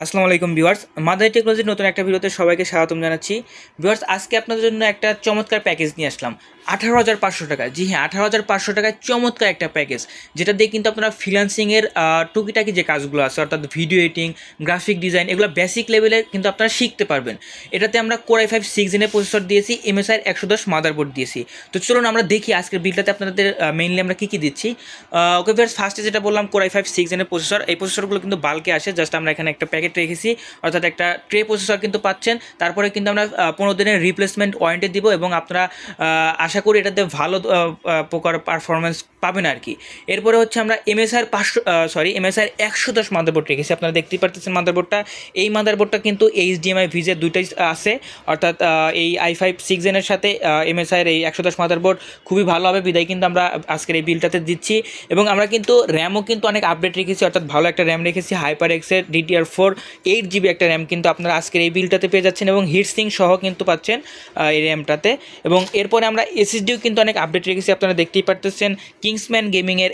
আসসালামু আলাইকুম viewers, mother টেকনোলজির নতুন একটা ভিডিওতে সবাইকে স্বাগতম জানাচ্ছি। ভিউয়ার্স, আজকে আপনাদের জন্য একটা চমৎকার প্যাকেজ নিয়ে আসলাম 18,500 টাকা। জি হ্যাঁ, 18,500 টাকায় চমৎকার একটা প্যাকেজ, যেটা দিয়ে কিন্তু আপনারা ফ্রিল্যান্সিংয়ের টুকিটাকি যে কাজগুলো আছে, অর্থাৎ ভিডিও এডিটিং, গ্রাফিক ডিজাইন, এগুলো বেসিক লেভেলে কিন্তু আপনারা শিখতে পারবেন। এটাতে আমরা কোর i5 6 প্রসেসর দিয়েছি, MSI 110 মাদারবোর্ড দিয়েছি। তো চলুন আমরা দেখি আজকের বিলটাতে আপনাদের মেইনলি আমরা কী কী দিচ্ছি। ওকে ভিউয়ার্স, ফার্স্টে যেটা বললাম কোর i5 6 প্রসেসর, এই প্রসেসরগুলো কিন্তু বাল্কে আসে। জাস্ট আমরা এখানে একটা প্যাকেট রেখেছি, অর্থাৎ একটা ট্রে প্রসেসর কিন্তু পাচ্ছেন। তারপরে কিন্তু আমরা 15 দিনের রিপ্লেসমেন্ট ওয়ারেন্টি দিব, এবং আপনারা আশা করি এটাতে ভালো প্রকার পারফরমেন্স পাবেন আর কি। এরপরে হচ্ছে আমরা MSI 110 মাদারবোর্ড রেখেছি। আপনারা দেখতেই পারতেছেন মাদারবোর্ডটা। এই মাদারবোর্ডটা কিন্তু HDMI ভিজে দুইটাই আছে, অর্থাৎ এই i5 6 সাথে MSI এই 110 মাদারবোর্ড খুবই ভালো হবে, বিদায় কিন্তু আমরা আজকের এই বিলটাতে দিচ্ছি। এবং আমরা কিন্তু র্যামও কিন্তু অনেক আপডেট রেখেছি, অর্থাৎ ভালো একটা র্যাম রেখেছি, HyperX-এর DDR4 8GB একটা র্যাম কিন্তু আপনারা আজকের এই বিলটাতে পেয়ে যাচ্ছেন, এবং হিটসিং সহ কিন্তু পাচ্ছেন এই র্যামটাতে। এবং এরপরে আমরা SSDও কিন্তু অনেক আপডেট রেখেছি, আপনারা দেখতেই পারতেছেন কিংসম্যান গেমিংয়ের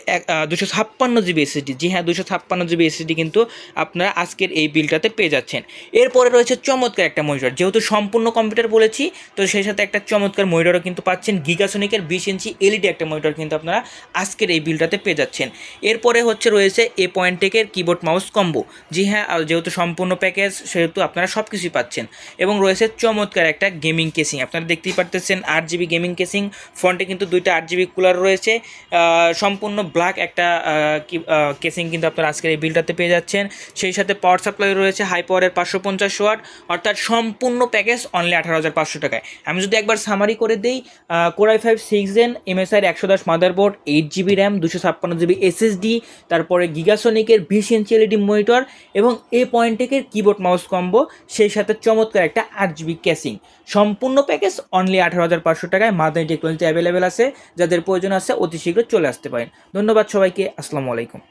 256GB SSD। জি হ্যাঁ, 256GB SSD কিন্তু আপনারা আজকের এই বিলটাতে পেয়ে যাচ্ছেন। এরপরে রয়েছে চমৎকার একটা মনিটর, যেহেতু সম্পূর্ণ কম্পিউটার বলেছি, তো সেই সাথে একটা চমৎকার মনিটরও কিন্তু পাচ্ছেন। গিগাসনিকের 20 ইঞ্চি LED একটা মনিটর কিন্তু আপনারা আজকের এই বিলটাতে পেয়ে যাচ্ছেন। এরপরে রয়েছে Apointec-এর কিবোর্ড মাউস কম্বো। জি হ্যাঁ, যেহেতু সম্পূর্ণ প্যাকেজ সেহেতু আপনারা সব কিছুই পাচ্ছেন। এবং রয়েছে চমৎকার একটা গেমিং কেসিং, আপনারা দেখতেই পারতেছেন 8GB গেমিং কেসিং। ফ্রন্টে কিন্তু দুইটা 8GB কুলার রয়েছে, সম্পূর্ণ ব্ল্যাক একটা কেসিং কিন্তু আপনারা আজকের এই বিলটাতে পেয়ে যাচ্ছেন। সেই সাথে পাওয়ার সাপ্লাই রয়েছে হাই পাওয়ারের 550 ওয়াট, অর্থাৎ সম্পূর্ণ প্যাকেজ অনলি 18,500 টাকায়। আমি যদি একবার সামারি করে দিই, core i5 6 MSI 110 motherboard, 8GB RAM, 256GB SSD, তারপরে গিগাসনিকের 20 ইঞ্চি LED মনিটর, এবং Apointec-এর কিবোর্ড মাউস কম্বো, সেই সাথে চমৎকার একটা 8GB ক্যাসিং। সম্পূর্ণ প্যাকেজ অনলি 18,500 টাকায় মাদার টেকনোলজি অ্যাভেলেবেল আছে। যাদের প্রয়োজন আছে অতি শীঘ্র চলে আসতে পারেন। ধন্যবাদ সবাইকে, আসসালামু আলাইকুম।